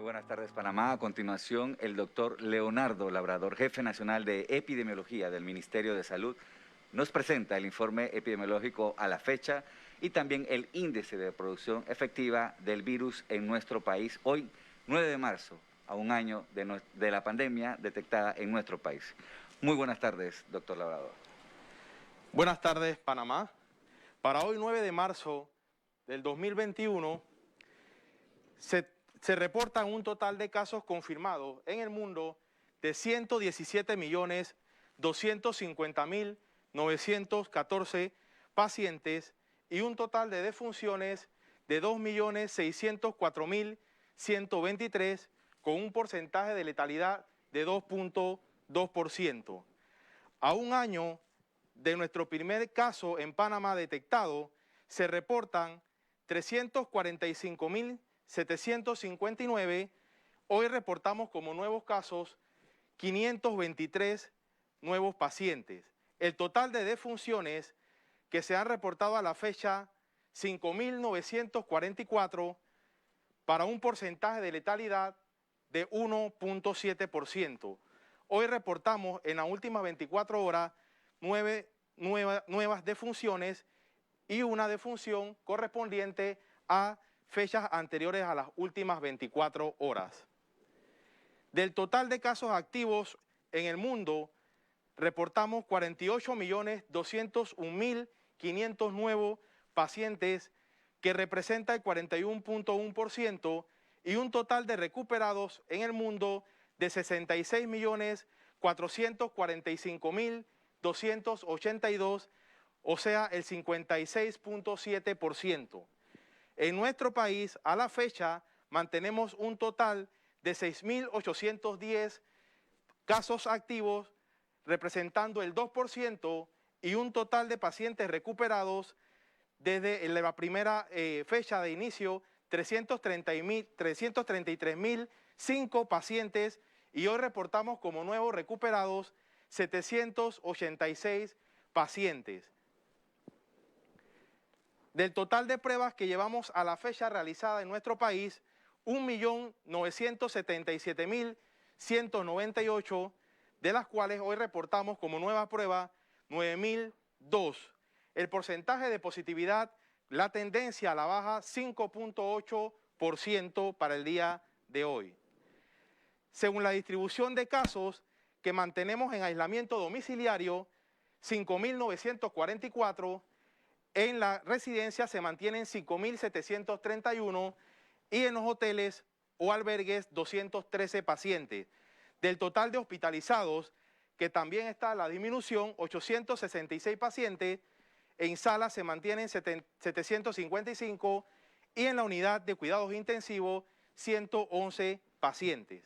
Muy buenas tardes, Panamá. A continuación, el doctor Leonardo Labrador, jefe nacional de epidemiología del Ministerio de Salud, nos presenta el informe epidemiológico a la fecha y también el índice de producción efectiva del virus en nuestro país, hoy 9 de marzo, a un año de la pandemia detectada en nuestro país. Muy buenas tardes, doctor Labrador. Buenas tardes, Panamá. Para hoy, 9 de marzo del 2021, se reportan un total de casos confirmados en el mundo de 117.250.914 pacientes y un total de defunciones de 2.604.123 con un porcentaje de letalidad de 2.2%. A un año de nuestro primer caso en Panamá detectado, se reportan 345.759. Hoy reportamos como nuevos casos 523 nuevos pacientes. El total de defunciones que se han reportado a la fecha, 5.944, para un porcentaje de letalidad de 1.7%. Hoy reportamos en las últimas 24 horas 9 nuevas defunciones y una defunción correspondiente a fechas anteriores a las últimas 24 horas. Del total de casos activos en el mundo, reportamos 48.201.500 nuevos pacientes, que representa el 41.1%, y un total de recuperados en el mundo de 66.445.282, o sea, el 56.7%. En nuestro país, a la fecha, mantenemos un total de 6.810 casos activos, representando el 2%, y un total de pacientes recuperados desde la primera fecha de inicio, 333.005 pacientes, y hoy reportamos como nuevos recuperados 786 pacientes. Del total de pruebas que llevamos a la fecha realizada en nuestro país, 1.977.198, de las cuales hoy reportamos como nueva prueba 9.002. El porcentaje de positividad, la tendencia a la baja, 5.8% para el día de hoy. Según la distribución de casos que mantenemos en aislamiento domiciliario, 5.944, en la residencia se mantienen 5.731 y en los hoteles o albergues 213 pacientes. Del total de hospitalizados, que también está la disminución, 866 pacientes, en salas se mantienen 755 y en la unidad de cuidados intensivos 111 pacientes.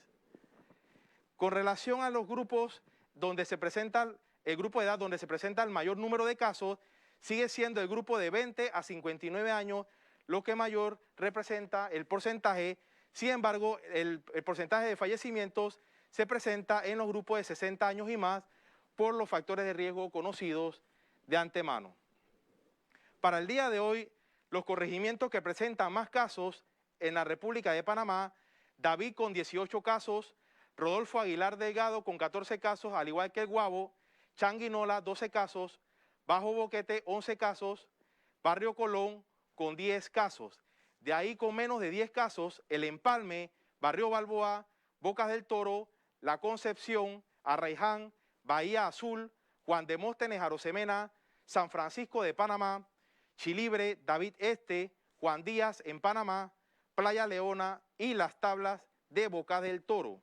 Con relación a los grupos donde se presenta, el grupo de edad donde se presenta el mayor número de casos, sigue siendo el grupo de 20 a 59 años, lo que mayor representa el porcentaje. Sin embargo, el porcentaje de fallecimientos se presenta en los grupos de 60 años y más por los factores de riesgo conocidos de antemano. Para el día de hoy, los corregimientos que presentan más casos en la República de Panamá: David con 18 casos, Rodolfo Aguilar Delgado con 14 casos, al igual que el Guabo, Changuinola 12 casos, Bajo Boquete 11 casos, Barrio Colón con 10 casos. De ahí, con menos de 10 casos, El Empalme, Barrio Balboa, Bocas del Toro, La Concepción, Arraiján, Bahía Azul, Juan Demóstenes, Arosemena, San Francisco de Panamá, Chilibre, David Este, Juan Díaz en Panamá, Playa Leona y Las Tablas de Bocas del Toro.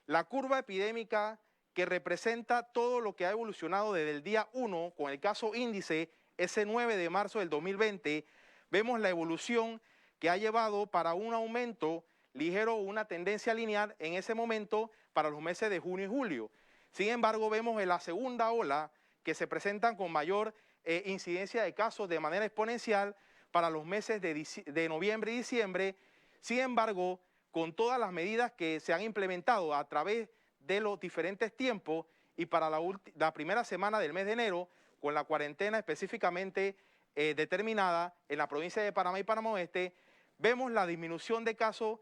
La curva epidémica, que representa todo lo que ha evolucionado desde el día 1 con el caso índice, ese 9 de marzo del 2020, vemos la evolución que ha llevado para un aumento ligero, una tendencia lineal en ese momento para los meses de junio y julio. Sin embargo, vemos en la segunda ola que se presentan con mayor incidencia de casos de manera exponencial para los meses de noviembre y diciembre. Sin embargo, con todas las medidas que se han implementado a través de los diferentes tiempos, y para la primera semana del mes de enero, con la cuarentena específicamente determinada en la provincia de Panamá y Panamá Oeste, vemos la disminución de casos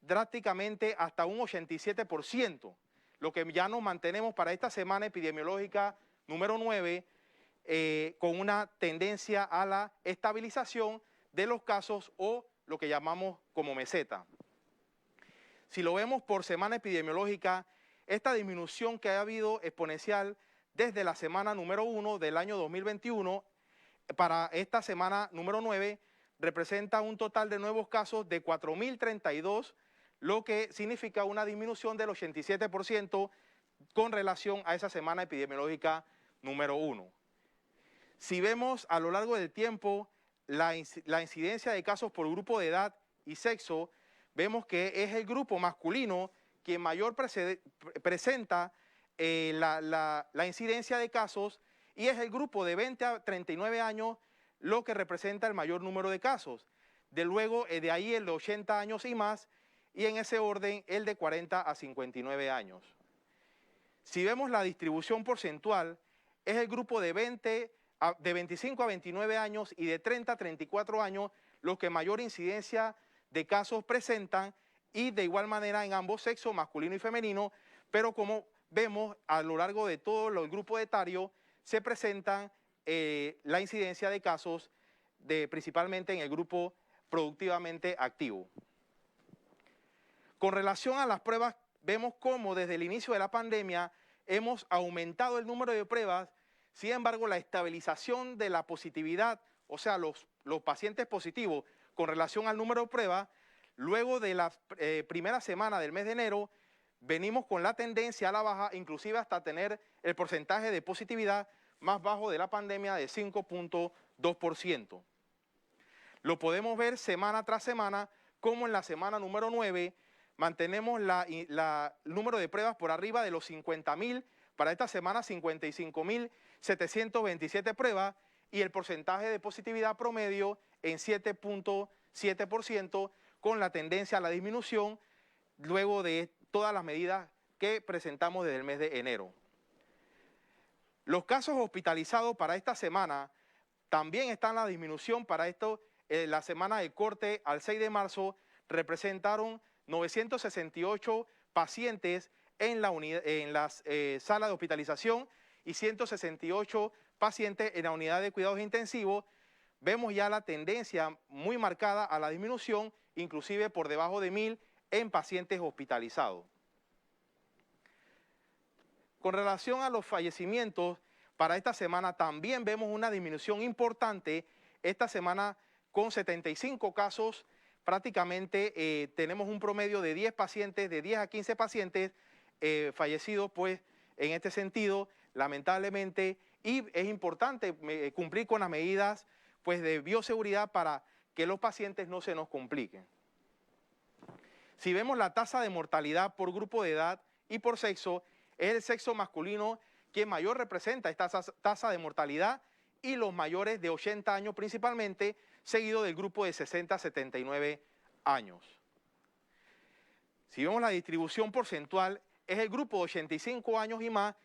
drásticamente hasta un 87%, lo que ya nos mantenemos para esta semana epidemiológica número 9 con una tendencia a la estabilización de los casos o lo que llamamos como meseta. Si lo vemos por semana epidemiológica, esta disminución que ha habido exponencial desde la semana número 1 del año 2021 para esta semana número 9 representa un total de nuevos casos de 4.032, lo que significa una disminución del 87% con relación a esa semana epidemiológica número 1. Si vemos a lo largo del tiempo la incidencia de casos por grupo de edad y sexo, vemos que es el grupo masculino quien mayor presenta la incidencia de casos y es el grupo de 20 a 39 años lo que representa el mayor número de casos. De ahí el de 80 años y más y en ese orden el de 40 a 59 años. Si vemos la distribución porcentual, es el grupo de 25 a 29 años y de 30 a 34 años los que mayor incidencia de casos presentan y de igual manera en ambos sexos, masculino y femenino, pero como vemos a lo largo de todo el grupo etario se presentan la incidencia de casos principalmente en el grupo productivamente activo. Con relación a las pruebas, vemos cómo desde el inicio de la pandemia hemos aumentado el número de pruebas, sin embargo la estabilización de la positividad, o sea los pacientes positivos con relación al número de pruebas, luego de la primera semana del mes de enero, venimos con la tendencia a la baja, inclusive hasta tener el porcentaje de positividad más bajo de la pandemia de 5.2%. Lo podemos ver semana tras semana, como en la semana número 9 mantenemos el número de pruebas por arriba de los 50.000, para esta semana 55.727 pruebas y el porcentaje de positividad promedio en 7.7% con la tendencia a la disminución luego de todas las medidas que presentamos desde el mes de enero. Los casos hospitalizados para esta semana también están en la disminución. Para esto, la semana del corte al 6 de marzo representaron 968 pacientes en la sala de hospitalización y 168 pacientes en la unidad de cuidados intensivos. Vemos ya la tendencia muy marcada a la disminución, inclusive por debajo de 1.000 en pacientes hospitalizados. Con relación a los fallecimientos, para esta semana también vemos una disminución importante. Esta semana con 75 casos, prácticamente tenemos un promedio de 10 pacientes, de 10 a 15 pacientes fallecidos, pues en este sentido, lamentablemente, y es importante cumplir con las medidas pues, de bioseguridad para que los pacientes no se nos compliquen. Si vemos la tasa de mortalidad por grupo de edad y por sexo, es el sexo masculino quien mayor representa esta tasa de mortalidad y los mayores de 80 años principalmente, seguido del grupo de 60 a 79 años. Si vemos la distribución porcentual, es el grupo de 85 años y más,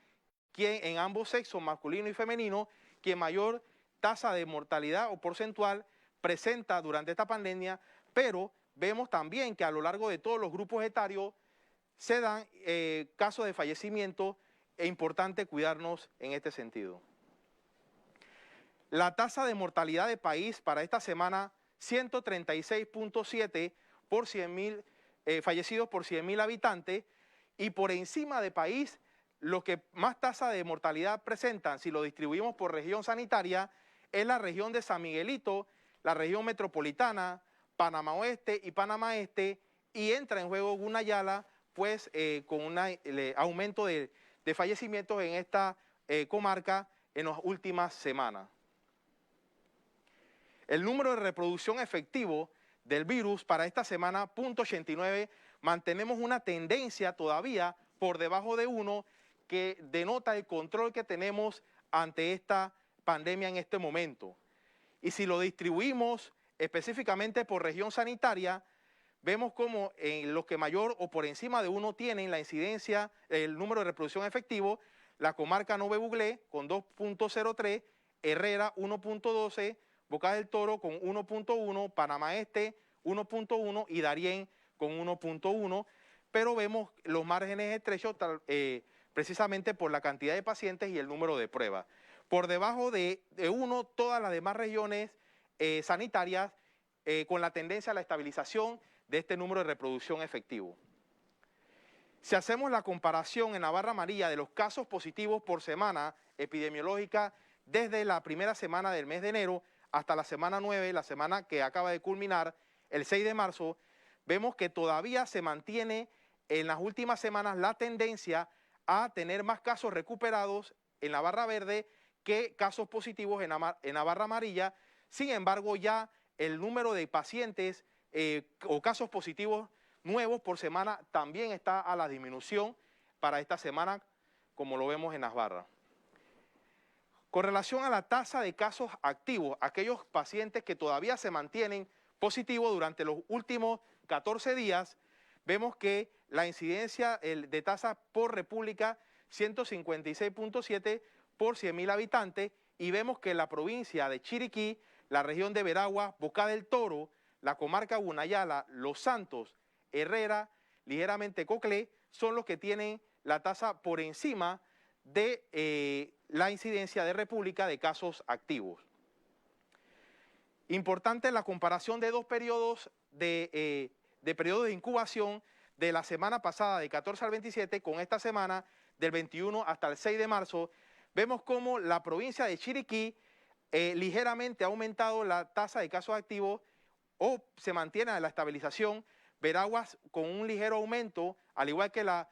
quien en ambos sexos, masculino y femenino, quien mayor tasa de mortalidad o porcentual presenta durante esta pandemia, pero vemos también que a lo largo de todos los grupos etarios se dan casos de fallecimiento. Es importante cuidarnos en este sentido. La tasa de mortalidad de país para esta semana, 136.7 por 100.000 fallecidos por 100.000 habitantes, y por encima de país, los que más tasa de mortalidad presentan, si lo distribuimos por región sanitaria, es la región de San Miguelito, la región metropolitana, Panamá Oeste y Panamá Este, y entra en juego Gunayala, pues con un aumento de fallecimientos en esta comarca en las últimas semanas. El número de reproducción efectivo del virus para esta semana, 0.89, mantenemos una tendencia todavía por debajo de 1 que denota el control que tenemos ante esta pandemia en este momento. Y si lo distribuimos específicamente por región sanitaria, vemos como en los que mayor o por encima de 1 tienen la incidencia, el número de reproducción efectivo, la comarca Nove Buglé con 2.03, Herrera 1.12, Bocas del Toro con 1.1, Panamá Este 1.1 y Darién con 1.1, pero vemos los márgenes estrechos precisamente por la cantidad de pacientes y el número de pruebas. Por debajo de 1, todas las demás regiones sanitarias con la tendencia a la estabilización de este número de reproducción efectivo. Si hacemos la comparación en la barra amarilla de los casos positivos por semana epidemiológica desde la primera semana del mes de enero hasta la semana 9, la semana que acaba de culminar, el 6 de marzo, vemos que todavía se mantiene en las últimas semanas la tendencia a tener más casos recuperados en la barra verde que casos positivos en la barra amarilla. Sin embargo, ya el número de pacientes o casos positivos nuevos por semana también está a la disminución para esta semana, como lo vemos en las barras. Con relación a la tasa de casos activos, aquellos pacientes que todavía se mantienen positivos durante los últimos 14 días, vemos que la incidencia de tasa por república 156.7 por 100.000 habitantes, y vemos que la provincia de Chiriquí, la región de Veraguas, Boca del Toro, la comarca Gunayala, Los Santos, Herrera, ligeramente Coclé, son los que tienen la tasa por encima de la incidencia de república de casos activos. Importante la comparación de dos periodos de incubación de la semana pasada, de 14 al 27, con esta semana, del 21 hasta el 6 de marzo. Vemos cómo la provincia de Chiriquí ligeramente ha aumentado la tasa de casos activos o se mantiene en la estabilización. Veraguas con un ligero aumento, al igual que la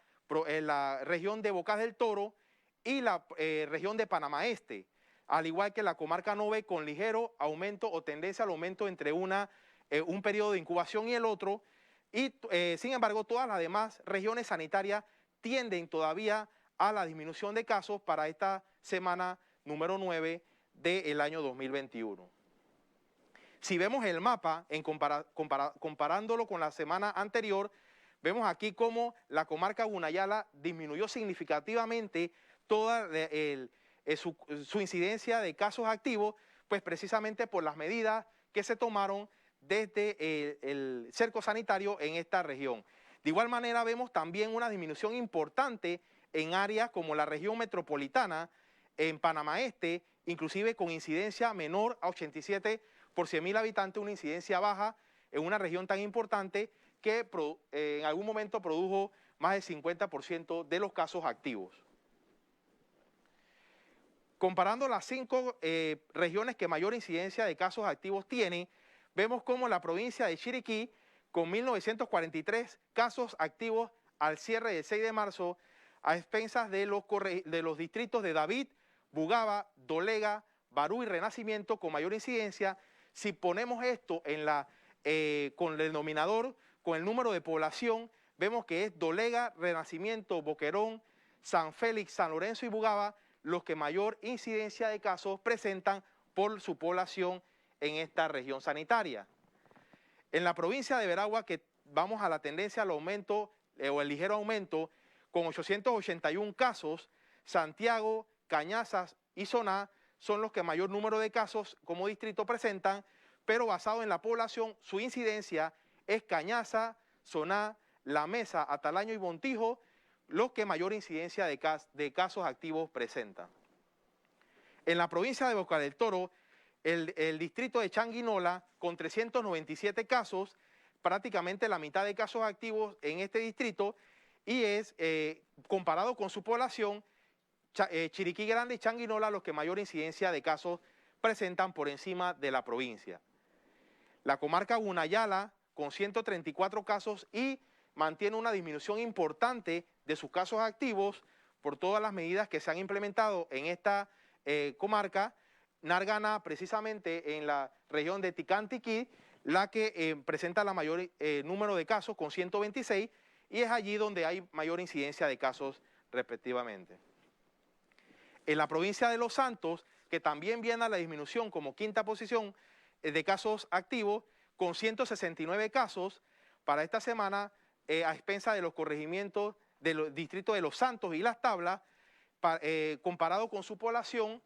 región de Bocas del Toro y la región de Panamá Este, al igual que la comarca Nove, con ligero aumento o tendencia al aumento entre un periodo de incubación y el otro. Y sin embargo, todas las demás regiones sanitarias tienden todavía a la disminución de casos para esta semana número 9 del año 2021. Si vemos el mapa, comparándolo con la semana anterior, vemos aquí cómo la comarca Gunayala disminuyó significativamente toda su incidencia de casos activos, pues precisamente por las medidas que se tomaron desde el cerco sanitario en esta región. De igual manera vemos también una disminución importante en áreas como la región metropolitana, en Panamá Este, inclusive con incidencia menor a 87 por 100.000 habitantes, una incidencia baja en una región tan importante que en algún momento produjo más del 50% de los casos activos. Comparando las 5 regiones que mayor incidencia de casos activos tienen, vemos como la provincia de Chiriquí, con 1.943 casos activos al cierre del 6 de marzo, a expensas de los distritos de David, Bugaba, Dolega, Barú y Renacimiento con mayor incidencia. Si ponemos esto con el denominador, con el número de población, vemos que es Dolega, Renacimiento, Boquerón, San Félix, San Lorenzo y Bugaba los que mayor incidencia de casos presentan por su población en esta región sanitaria. En la provincia de Veragua, que vamos a la tendencia al aumento o el ligero aumento, con 881 casos, Santiago, Cañazas y Soná son los que mayor número de casos como distrito presentan, pero basado en la población, su incidencia es Cañaza, Soná, La Mesa, Atalaño y Montijo, los que mayor incidencia de casos activos presentan. En la provincia de Boca del Toro, el distrito de Changuinola, con 397 casos, prácticamente la mitad de casos activos en este distrito, y es, comparado con su población, Chiriquí Grande y Changuinola los que mayor incidencia de casos presentan por encima de la provincia. La comarca Gunayala, con 134 casos, y mantiene una disminución importante de sus casos activos por todas las medidas que se han implementado en esta comarca. Nargana, precisamente en la región de Ticantiquí, la que presenta la mayor número de casos, con 126, y es allí donde hay mayor incidencia de casos respectivamente. En la provincia de Los Santos, que también viene a la disminución como quinta posición de casos activos, con 169 casos para esta semana, a expensas de los corregimientos del distrito de Los Santos y Las Tablas, comparado con su población,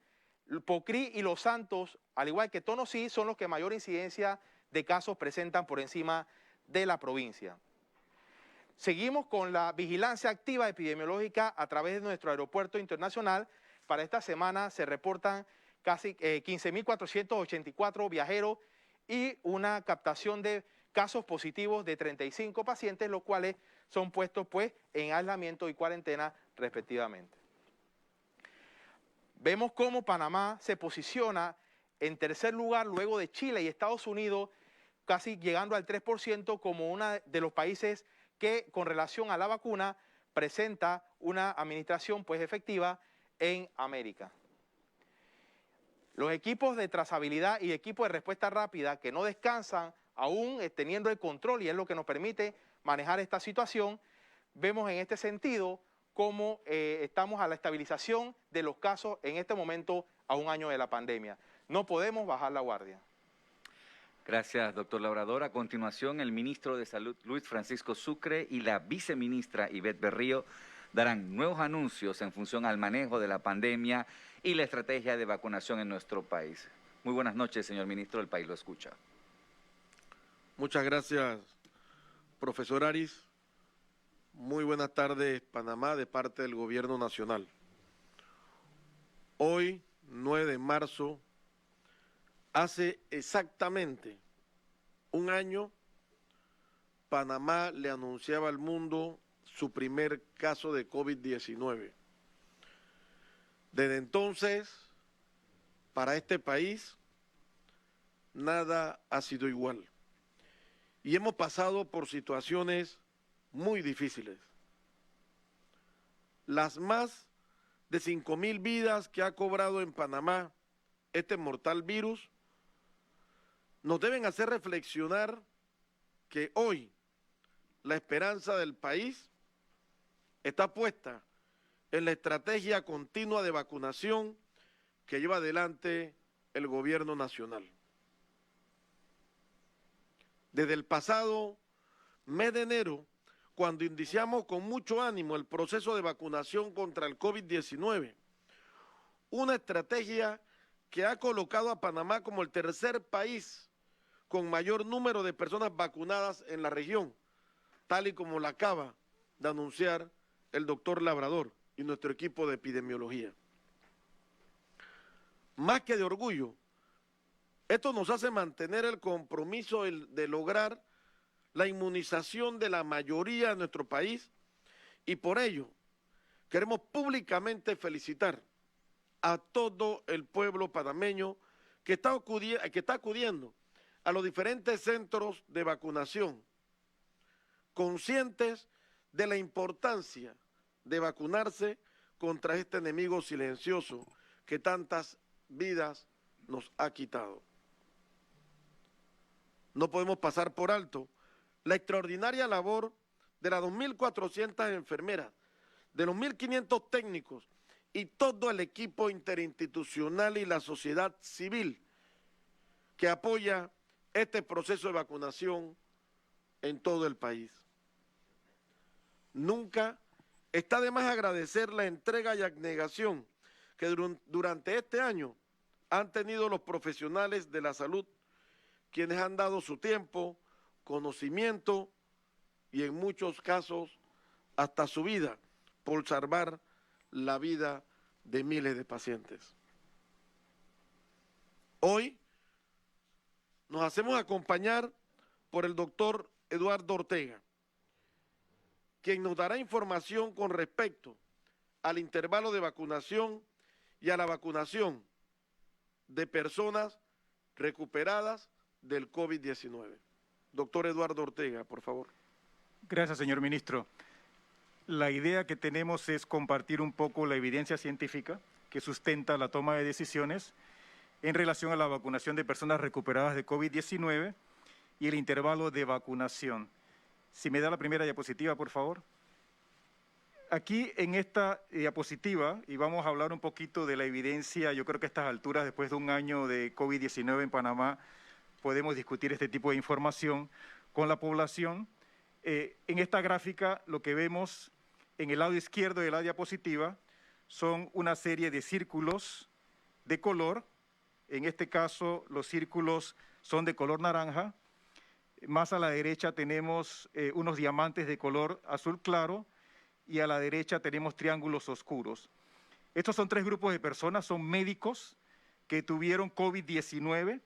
Pocrí y Los Santos, al igual que Tonosí, son los que mayor incidencia de casos presentan por encima de la provincia. Seguimos con la vigilancia activa epidemiológica a través de nuestro aeropuerto internacional. Para esta semana se reportan casi 15.484 viajeros y una captación de casos positivos de 35 pacientes, los cuales son puestos pues en aislamiento y cuarentena respectivamente. Vemos cómo Panamá se posiciona en tercer lugar luego de Chile y Estados Unidos, casi llegando al 3% como uno de los países que con relación a la vacuna presenta una administración pues efectiva en América. Los equipos de trazabilidad y equipos de respuesta rápida que no descansan aún teniendo el control, y es lo que nos permite manejar esta situación, vemos en este sentido cómo estamos a la estabilización de los casos en este momento a un año de la pandemia. No podemos bajar la guardia. Gracias, doctor Labrador. A continuación, el ministro de Salud, Luis Francisco Sucre, y la viceministra Ivette Berrío darán nuevos anuncios en función al manejo de la pandemia y la estrategia de vacunación en nuestro país. Muy buenas noches, señor ministro. El país lo escucha. Muchas gracias, profesor Aris. Muy buenas tardes, Panamá, de parte del Gobierno Nacional. Hoy, 9 de marzo, hace exactamente un año, Panamá le anunciaba al mundo su primer caso de COVID-19. Desde entonces, para este país, nada ha sido igual. Y hemos pasado por situaciones muy difíciles. Las más de 5,000 vidas que ha cobrado en Panamá este mortal virus nos deben hacer reflexionar que hoy la esperanza del país está puesta en la estrategia continua de vacunación que lleva adelante el Gobierno Nacional. Desde el pasado mes de enero, cuando iniciamos con mucho ánimo el proceso de vacunación contra el COVID-19, una estrategia que ha colocado a Panamá como el tercer país con mayor número de personas vacunadas en la región, tal y como lo acaba de anunciar el doctor Labrador y nuestro equipo de epidemiología. Más que de orgullo, esto nos hace mantener el compromiso de lograr la inmunización de la mayoría de nuestro país, y por ello queremos públicamente felicitar a todo el pueblo panameño que está acudiendo a los diferentes centros de vacunación, conscientes de la importancia de vacunarse contra este enemigo silencioso que tantas vidas nos ha quitado. No podemos pasar por alto la extraordinaria labor de las 2.400 enfermeras, de los 1.500 técnicos y todo el equipo interinstitucional y la sociedad civil que apoya este proceso de vacunación en todo el país. Nunca está de más agradecer la entrega y abnegación que durante este año han tenido los profesionales de la salud, quienes han dado su tiempo, conocimiento y en muchos casos hasta su vida por salvar la vida de miles de pacientes. Hoy nos hacemos acompañar por el doctor Eduardo Ortega, quien nos dará información con respecto al intervalo de vacunación y a la vacunación de personas recuperadas del COVID-19. Doctor Eduardo Ortega, por favor. Gracias, señor ministro. La idea que tenemos es compartir un poco la evidencia científica que sustenta la toma de decisiones en relación a la vacunación de personas recuperadas de COVID-19 y el intervalo de vacunación. Si me da la primera diapositiva, por favor. Aquí en esta diapositiva, y vamos a hablar un poquito de la evidencia, yo creo que a estas alturas, después de un año de COVID-19 en Panamá, podemos discutir este tipo de información con la población. En esta gráfica lo que vemos en el lado izquierdo de la diapositiva son una serie de círculos de color. En este caso los círculos son de color naranja. Más a la derecha tenemos unos diamantes de color azul claro y a la derecha tenemos triángulos oscuros. Estos son 3 grupos de personas, son médicos que tuvieron COVID-19.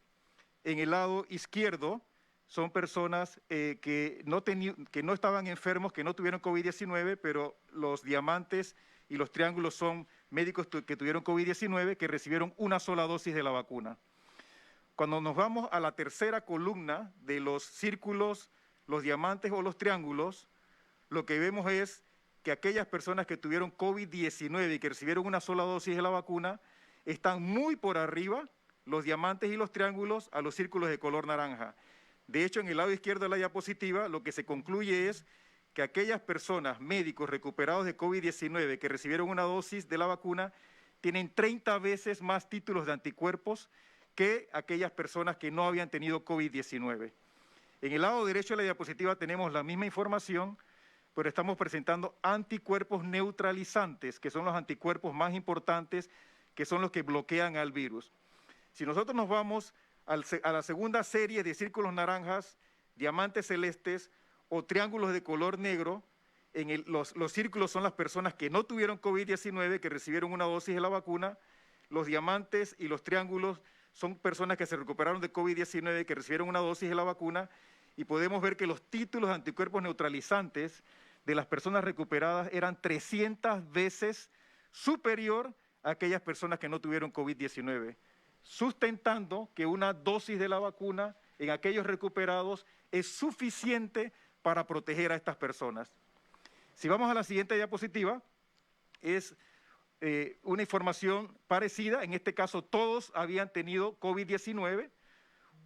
En el lado izquierdo son personas que no estaban enfermos, que no tuvieron COVID-19, pero los diamantes y los triángulos son médicos que tuvieron COVID-19 que recibieron una sola dosis de la vacuna. Cuando nos vamos a la tercera columna de los círculos, los diamantes o los triángulos, lo que vemos es que aquellas personas que tuvieron COVID-19 y que recibieron una sola dosis de la vacuna están muy por arriba, los diamantes y los triángulos, a los círculos de color naranja. De hecho, en el lado izquierdo de la diapositiva, lo que se concluye es que aquellas personas, médicos recuperados de COVID-19 que recibieron una dosis de la vacuna, tienen 30 veces más títulos de anticuerpos que aquellas personas que no habían tenido COVID-19. En el lado derecho de la diapositiva tenemos la misma información, pero estamos presentando anticuerpos neutralizantes, que son los anticuerpos más importantes, que son los que bloquean al virus. Si nosotros nos vamos a la segunda serie de círculos naranjas, diamantes celestes o triángulos de color negro, los círculos son las personas que no tuvieron COVID-19, que recibieron una dosis de la vacuna. Los diamantes y los triángulos son personas que se recuperaron de COVID-19, que recibieron una dosis de la vacuna, y podemos ver que los títulos de anticuerpos neutralizantes de las personas recuperadas eran 300 veces superior a aquellas personas que no tuvieron COVID-19, sustentando que una dosis de la vacuna en aquellos recuperados es suficiente para proteger a estas personas. Si vamos a la siguiente diapositiva, es una información parecida. En este caso, todos habían tenido COVID-19,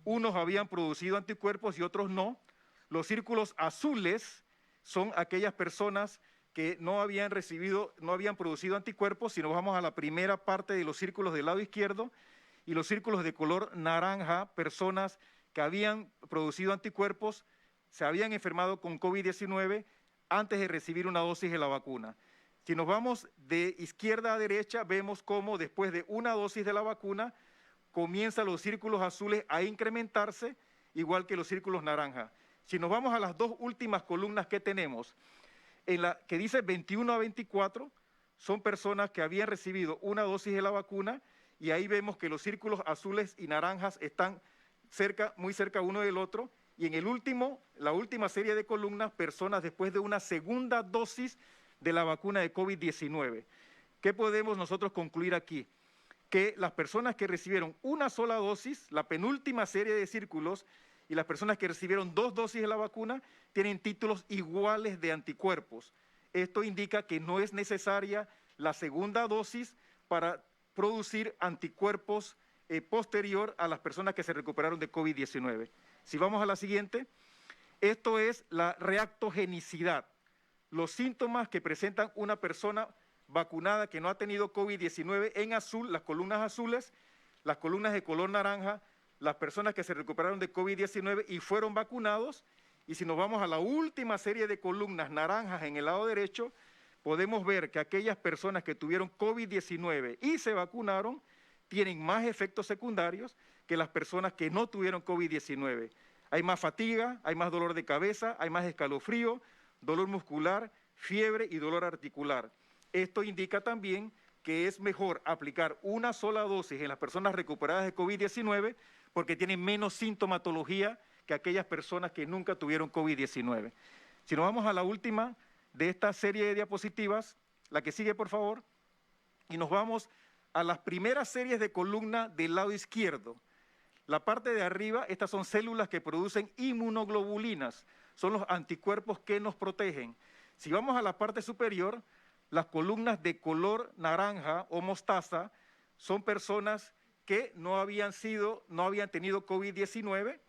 unos habían producido anticuerpos y otros no. Los círculos azules son aquellas personas que no habían producido anticuerpos. Si nos vamos a la primera parte de los círculos del lado izquierdo, y los círculos de color naranja, personas que habían producido anticuerpos, se habían enfermado con COVID-19 antes de recibir una dosis de la vacuna. Si nos vamos de izquierda a derecha, vemos cómo después de una dosis de la vacuna comienzan los círculos azules a incrementarse, igual que los círculos naranja. Si nos vamos a las 2 últimas columnas que tenemos, en la que dice 21 a 24, son personas que habían recibido una dosis de la vacuna, y ahí vemos que los círculos azules y naranjas están muy cerca uno del otro, y en la última serie de columnas, personas después de una segunda dosis de la vacuna de COVID-19. ¿Qué podemos nosotros concluir aquí? Que las personas que recibieron una sola dosis, la penúltima serie de círculos, y las personas que recibieron 2 dosis de la vacuna, tienen títulos iguales de anticuerpos. Esto indica que no es necesaria la segunda dosis para producir anticuerpos posterior a las personas que se recuperaron de COVID-19. Si vamos a la siguiente, esto es la reactogenicidad, los síntomas que presentan una persona vacunada que no ha tenido COVID-19 en azul, las columnas azules, las columnas de color naranja, las personas que se recuperaron de COVID-19 y fueron vacunados. Y si nos vamos a la última serie de columnas naranjas en el lado derecho, podemos ver que aquellas personas que tuvieron COVID-19 y se vacunaron tienen más efectos secundarios que las personas que no tuvieron COVID-19. Hay más fatiga, hay más dolor de cabeza, hay más escalofrío, dolor muscular, fiebre y dolor articular. Esto indica también que es mejor aplicar una sola dosis en las personas recuperadas de COVID-19 porque tienen menos sintomatología que aquellas personas que nunca tuvieron COVID-19. Si nos vamos a la última de esta serie de diapositivas, la que sigue por favor, y nos vamos a las primeras series de columna del lado izquierdo. La parte de arriba, estas son células que producen inmunoglobulinas, son los anticuerpos que nos protegen. Si vamos a la parte superior, las columnas de color naranja o mostaza son personas que no habían tenido COVID-19,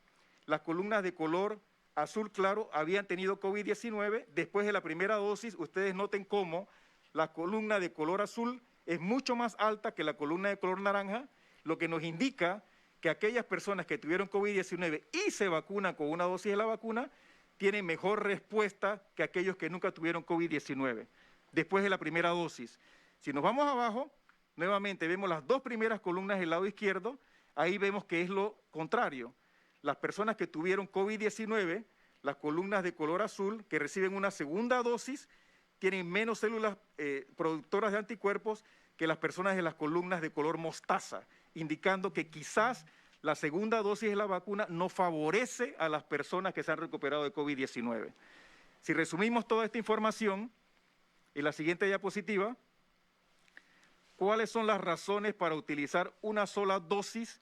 las columnas de color azul claro habían tenido COVID-19, después de la primera dosis, ustedes noten cómo la columna de color azul es mucho más alta que la columna de color naranja, lo que nos indica que aquellas personas que tuvieron COVID-19 y se vacunan con una dosis de la vacuna, tienen mejor respuesta que aquellos que nunca tuvieron COVID-19, después de la primera dosis. Si nos vamos abajo, nuevamente vemos las 2 primeras columnas del lado izquierdo, ahí vemos que es lo contrario. las personas que tuvieron COVID-19, las columnas de color azul, que reciben una segunda dosis, tienen menos células productoras de anticuerpos que las personas de las columnas de color mostaza, indicando que quizás la segunda dosis de la vacuna no favorece a las personas que se han recuperado de COVID-19. Si resumimos toda esta información, en la siguiente diapositiva, ¿cuáles son las razones para utilizar una sola dosis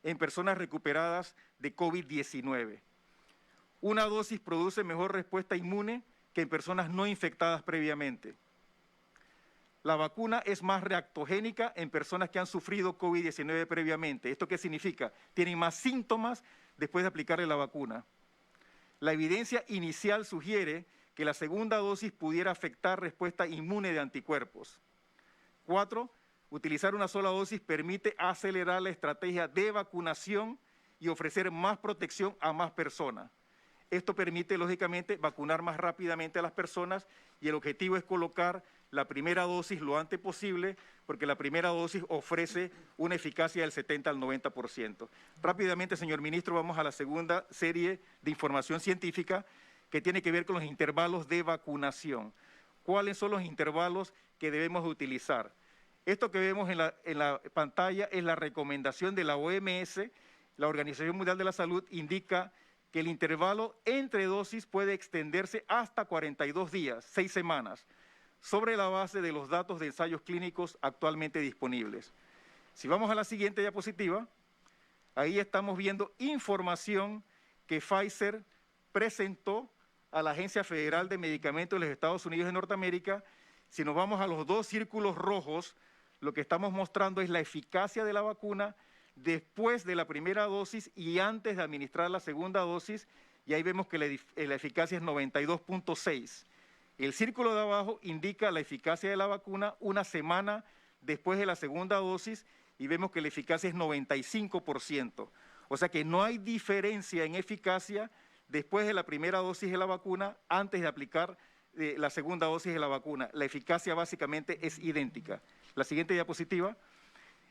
en personas recuperadas de COVID-19? Una dosis produce mejor respuesta inmune que en personas no infectadas previamente. La vacuna es más reactogénica en personas que han sufrido COVID-19 previamente. ¿Esto qué significa? Tienen más síntomas después de aplicarle la vacuna. La evidencia inicial sugiere que la segunda dosis pudiera afectar respuesta inmune de anticuerpos. 4. Utilizar una sola dosis permite acelerar la estrategia de vacunación y ofrecer más protección a más personas. Esto permite, lógicamente, vacunar más rápidamente a las personas y el objetivo es colocar la primera dosis lo antes posible, porque la primera dosis ofrece una eficacia del 70 al 90%. Rápidamente, señor ministro, vamos a la segunda serie de información científica que tiene que ver con los intervalos de vacunación. ¿Cuáles son los intervalos que debemos utilizar? Esto que vemos en la pantalla es la recomendación de la OMS, la Organización Mundial de la Salud, indica que el intervalo entre dosis puede extenderse hasta 42 días, 6 semanas, sobre la base de los datos de ensayos clínicos actualmente disponibles. Si vamos a la siguiente diapositiva, ahí estamos viendo información que Pfizer presentó a la Agencia Federal de Medicamentos de los Estados Unidos de Norteamérica. Si nos vamos a los dos círculos rojos, lo que estamos mostrando es la eficacia de la vacuna después de la primera dosis y antes de administrar la segunda dosis, y ahí vemos que la eficacia es 92.6. El círculo de abajo indica la eficacia de la vacuna una semana después de la segunda dosis y vemos que la eficacia es 95%. O sea que no hay diferencia en eficacia después de la primera dosis de la vacuna antes de aplicar la segunda dosis de la vacuna. La eficacia básicamente es idéntica. La siguiente diapositiva.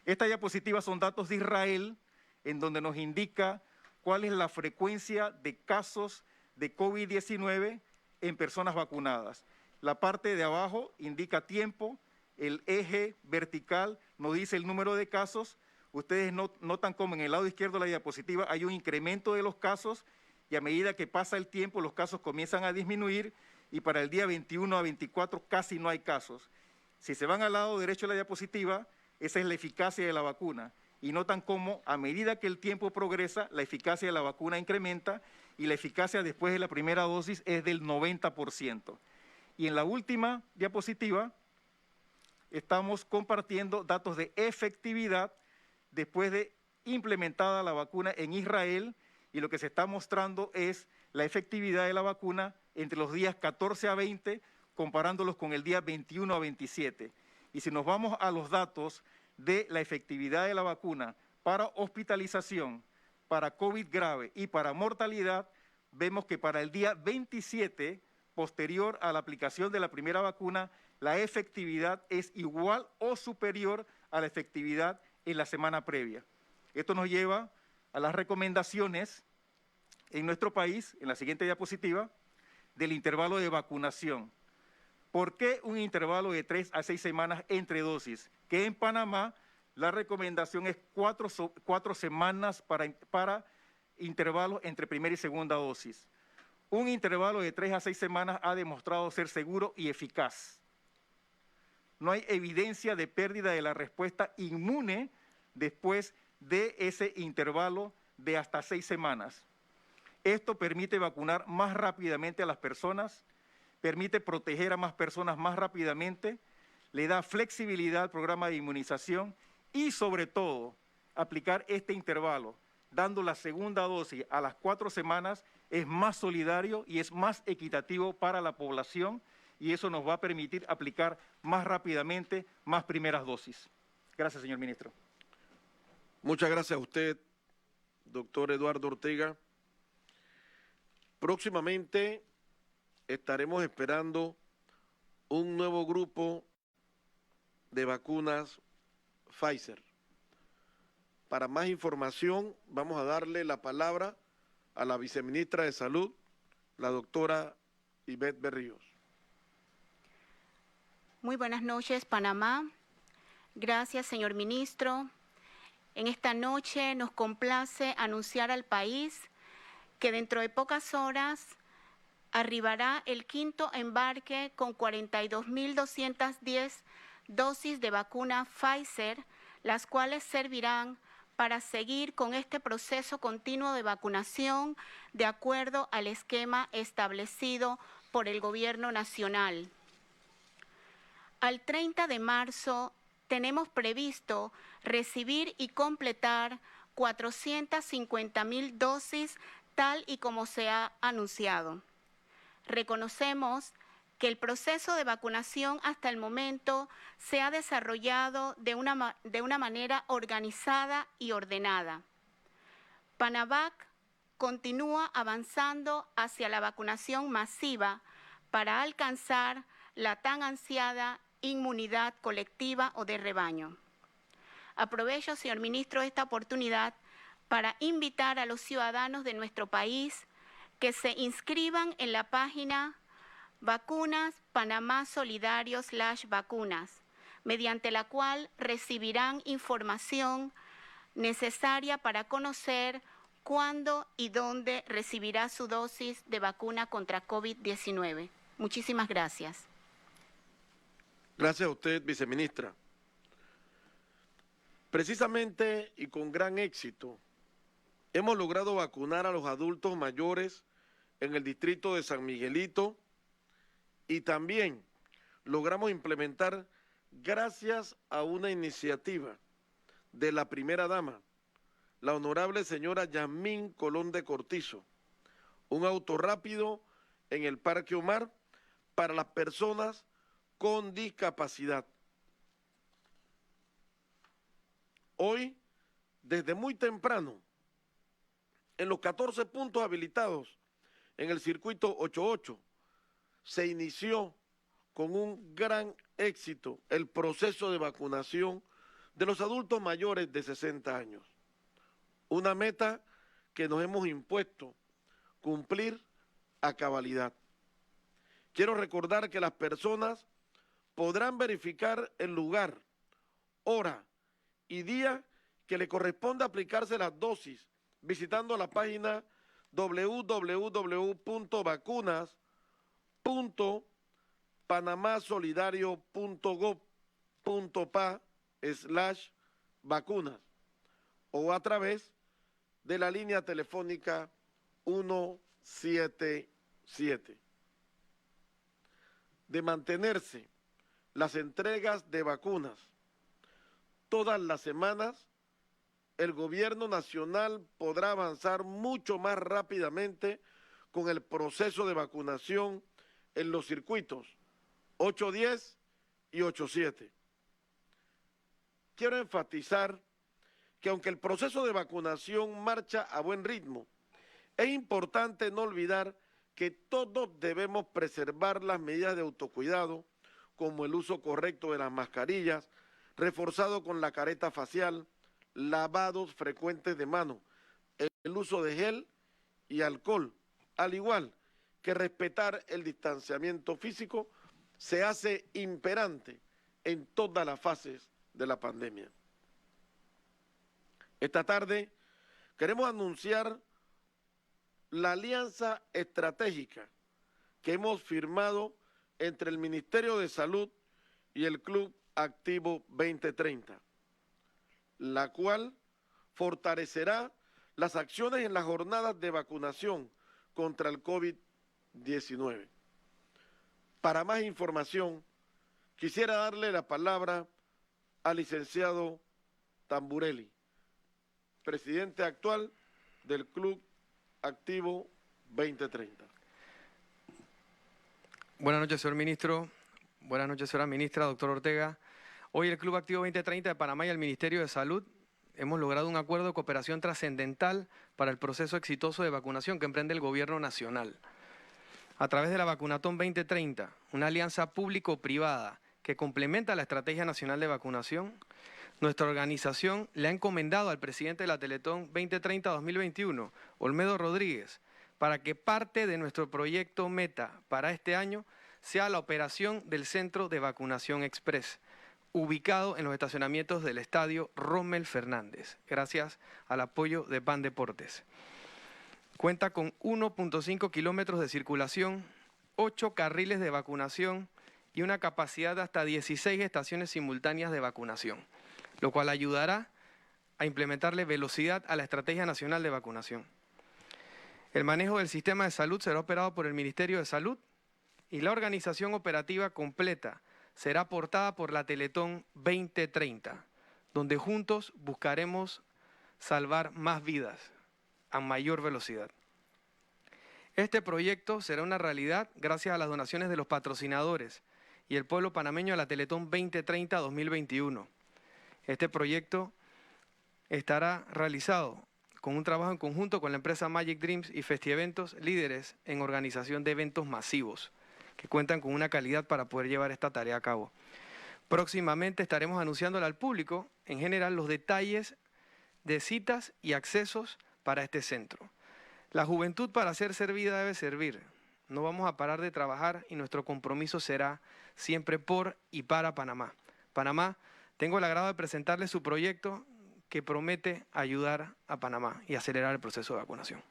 Esta diapositiva son datos de Israel, en donde nos indica cuál es la frecuencia de casos de COVID-19 en personas vacunadas. La parte de abajo indica tiempo, el eje vertical nos dice el número de casos. Ustedes notan como en el lado izquierdo de la diapositiva hay un incremento de los casos y a medida que pasa el tiempo los casos comienzan a disminuir y para el día 21 a 24 casi no hay casos. Si se van al lado derecho de la diapositiva, esa es la eficacia de la vacuna. Y notan cómo a medida que el tiempo progresa, la eficacia de la vacuna incrementa y la eficacia después de la primera dosis es del 90%. Y en la última diapositiva estamos compartiendo datos de efectividad después de implementada la vacuna en Israel y lo que se está mostrando es la efectividad de la vacuna entre los días 14 a 20 comparándolos con el día 21 a 27. Y si nos vamos a los datos de la efectividad de la vacuna para hospitalización, para COVID grave y para mortalidad, vemos que para el día 27, posterior a la aplicación de la primera vacuna, la efectividad es igual o superior a la efectividad en la semana previa. Esto nos lleva a las recomendaciones en nuestro país, en la siguiente diapositiva, del intervalo de vacunación. ¿Por qué un intervalo de 3 a 6 semanas entre dosis? Que en Panamá la recomendación es 4 semanas para intervalos entre primera y segunda dosis. Un intervalo de 3 a 6 semanas ha demostrado ser seguro y eficaz. No hay evidencia de pérdida de la respuesta inmune después de ese intervalo de hasta 6 semanas. Esto permite vacunar más rápidamente a las personas, permite proteger a más personas más rápidamente, le da flexibilidad al programa de inmunización y, sobre todo, aplicar este intervalo, dando la segunda dosis a las 4 semanas, es más solidario y es más equitativo para la población y eso nos va a permitir aplicar más rápidamente más primeras dosis. Gracias, señor ministro. Muchas gracias a usted, doctor Eduardo Ortega. Próximamente estaremos esperando un nuevo grupo de vacunas Pfizer. Para más información, vamos a darle la palabra a la viceministra de Salud, la doctora Ivette Berríos. Muy buenas noches, Panamá. Gracias, señor ministro. En esta noche nos complace anunciar al país que dentro de pocas horas arribará el quinto embarque con 42.210 dosis de vacuna Pfizer, las cuales servirán para seguir con este proceso continuo de vacunación de acuerdo al esquema establecido por el Gobierno Nacional. Al 30 de marzo tenemos previsto recibir y completar 450.000 dosis, tal y como se ha anunciado. Reconocemos que el proceso de vacunación hasta el momento se ha desarrollado de una manera organizada y ordenada. Panavac continúa avanzando hacia la vacunación masiva para alcanzar la tan ansiada inmunidad colectiva o de rebaño. Aprovecho, señor ministro, esta oportunidad para invitar a los ciudadanos de nuestro país que se inscriban en la página Vacunas Panamá Solidario/vacunas, mediante la cual recibirán información necesaria para conocer cuándo y dónde recibirá su dosis de vacuna contra COVID-19. Muchísimas gracias. Gracias a usted, viceministra. Precisamente y con gran éxito, hemos logrado vacunar a los adultos mayores en el distrito de San Miguelito y también logramos implementar, gracias a una iniciativa de la primera dama, la honorable señora Yasmín Colón de Cortizo, un auto rápido en el Parque Omar para las personas con discapacidad. Hoy, desde muy temprano, en los 14 puntos habilitados en el circuito 88, se inició con un gran éxito el proceso de vacunación de los adultos mayores de 60 años. Una meta que nos hemos impuesto cumplir a cabalidad. Quiero recordar que las personas podrán verificar el lugar, hora y día que le corresponde aplicarse las dosis visitando la página www.panamasolidario.gov.pa/vacunas o a través de la línea telefónica 177. De mantenerse las entregas de vacunas todas las semanas, el gobierno nacional podrá avanzar mucho más rápidamente con el proceso de vacunación en los circuitos 810 y 87. Quiero enfatizar que aunque el proceso de vacunación marcha a buen ritmo, es importante no olvidar que todos debemos preservar las medidas de autocuidado, como el uso correcto de las mascarillas, reforzado con la careta facial, lavados frecuentes de manos, el uso de gel y alcohol, al igual que respetar el distanciamiento físico, se hace imperante en todas las fases de la pandemia. Esta tarde queremos anunciar la alianza estratégica que hemos firmado entre el Ministerio de Salud y el Club Activo 2030, la cual fortalecerá las acciones en las jornadas de vacunación contra el COVID-19. Para más información, quisiera darle la palabra al licenciado Tamburelli, presidente actual del Club Activo 2030. Buenas noches, señor ministro. Buenas noches, señora ministra, doctor Ortega. Hoy el Club Activo 2030 de Panamá y el Ministerio de Salud hemos logrado un acuerdo de cooperación trascendental para el proceso exitoso de vacunación que emprende el Gobierno Nacional. A través de la Vacunatón 2030, una alianza público-privada que complementa la Estrategia Nacional de Vacunación, nuestra organización le ha encomendado al presidente de la Teletón 2030-2021, Olmedo Rodríguez, para que parte de nuestro proyecto meta para este año sea la operación del Centro de Vacunación Express, ubicado en los estacionamientos del Estadio Rommel Fernández, gracias al apoyo de PAN Deportes. Cuenta con 1.5 kilómetros de circulación, 8 carriles de vacunación y una capacidad de hasta 16 estaciones simultáneas de vacunación, lo cual ayudará a implementarle velocidad a la Estrategia Nacional de Vacunación. El manejo del sistema de salud será operado por el Ministerio de Salud y la organización operativa completa será aportada por la Teletón 2030, donde juntos buscaremos salvar más vidas a mayor velocidad. Este proyecto será una realidad gracias a las donaciones de los patrocinadores y el pueblo panameño a la Teletón 2030-2021. Este proyecto estará realizado con un trabajo en conjunto con la empresa Magic Dreams y Festieventos, líderes en organización de eventos masivos, que cuentan con una calidad para poder llevar esta tarea a cabo. Próximamente estaremos anunciándole al público, en general, los detalles de citas y accesos para este centro. La juventud, para ser servida, debe servir. No vamos a parar de trabajar y nuestro compromiso será siempre por y para Panamá. Panamá, tengo el agrado de presentarle su proyecto que promete ayudar a Panamá y acelerar el proceso de vacunación.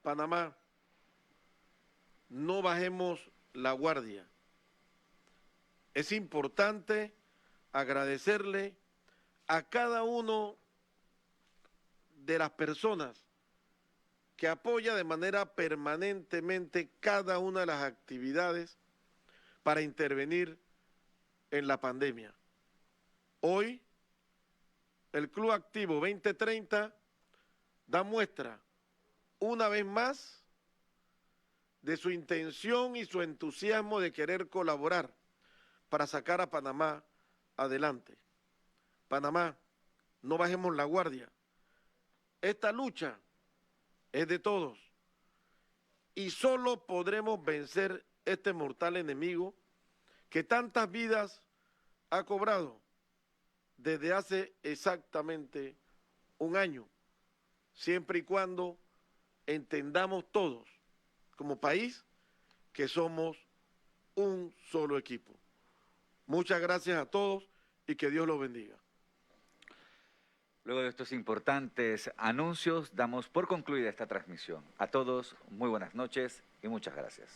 Panamá, no bajemos la guardia. Es importante agradecerle a cada uno de las personas que apoya de manera permanentemente cada una de las actividades para intervenir en la pandemia. Hoy, el Club Activo 2030 da muestra una vez más de su intención y su entusiasmo de querer colaborar para sacar a Panamá adelante. Panamá, no bajemos la guardia. Esta lucha es de todos y solo podremos vencer este mortal enemigo que tantas vidas ha cobrado desde hace exactamente un año, siempre y cuando entendamos todos, como país, que somos un solo equipo. Muchas gracias a todos y que Dios los bendiga. Luego de estos importantes anuncios, damos por concluida esta transmisión. A todos, muy buenas noches y muchas gracias.